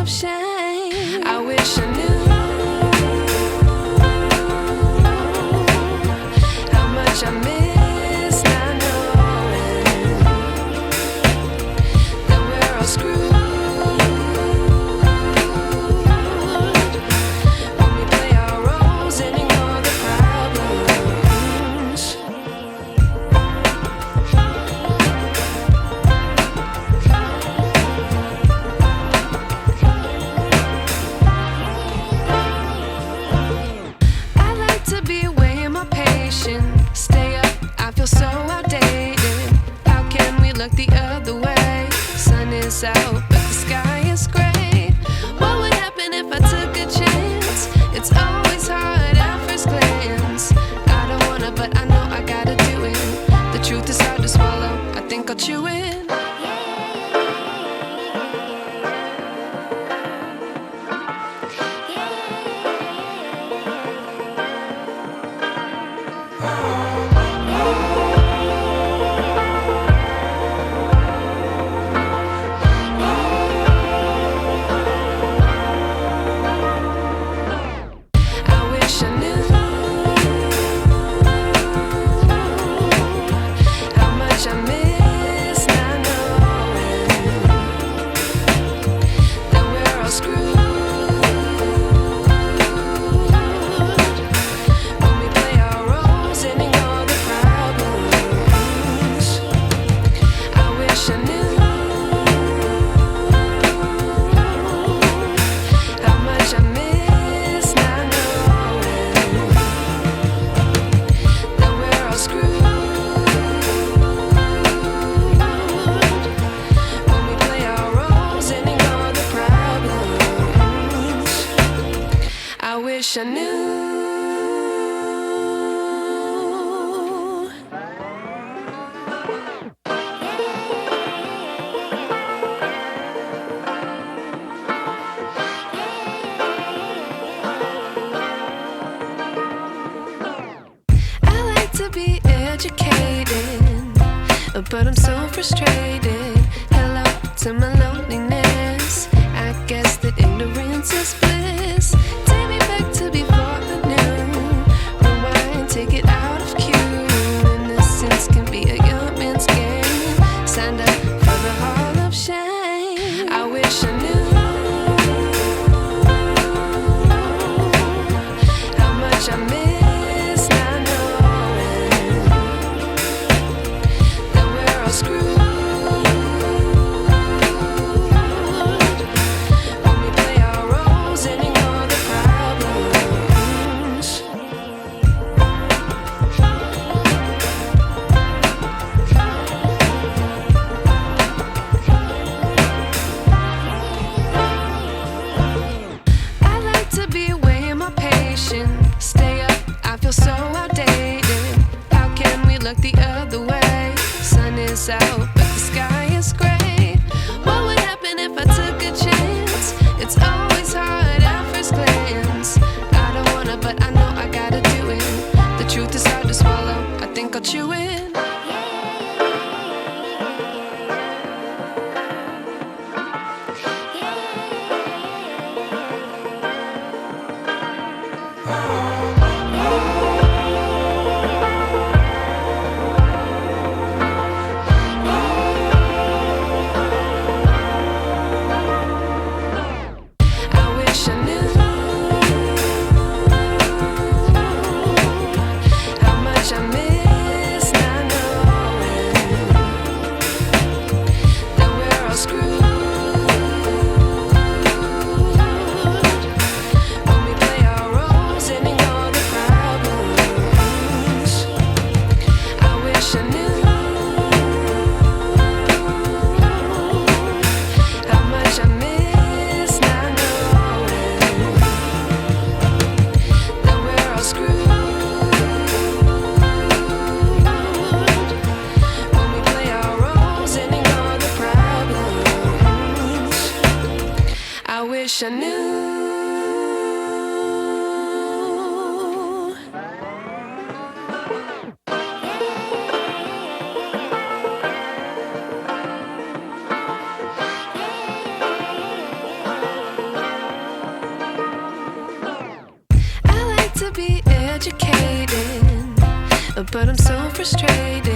of shame. I wish I knew how much I miss not knowing that we're all screwed when we play our roles and ignore the problems. I like to be away in my patience. Stay up, I feel so outdated. How can we look the other way? Sun is out, but the sky is gray. What would happen if I took a chance? It's always hard at first glance. I don't wanna, but I know I gotta do it. The truth is hard to swallow, I think I'll chew it. I wish I knew how much I miss not knowing that we're all screwed when we play our roles and ignore the problems. I wish I knew how much I miss not knowing that we're all screwed when we play our roles and ignore the problems. I wish I knew. I like to be educated, but I'm so frustrated. Hello to my loneliness. I guess that ignorance is bliss. Take me back to before I knew. Rewind, take it out of cue. Innocence can be a young man's game. Signed up for the hall of shame. I wish I knew how much I miss not knowing that we're all screwed when we play our roles and ignore the problems. I like to be away in my patience. Stay up, I feel so outdated. How can we look the other way? Sun is out, but the sky is gray. What would happen if I took a chance? It's always hard at first glance. I don't wanna, but I know I gotta do it. The truth is hard to swallow, I think I'll chew it. I wish I knew how much I miss not knowing that we're all screwed when we play our roles and ignore the problems. I wish I knew how much I miss not knowing that we're all screwed when we play our roles and ignore the problems. I wish I knew. but I'm so frustrated.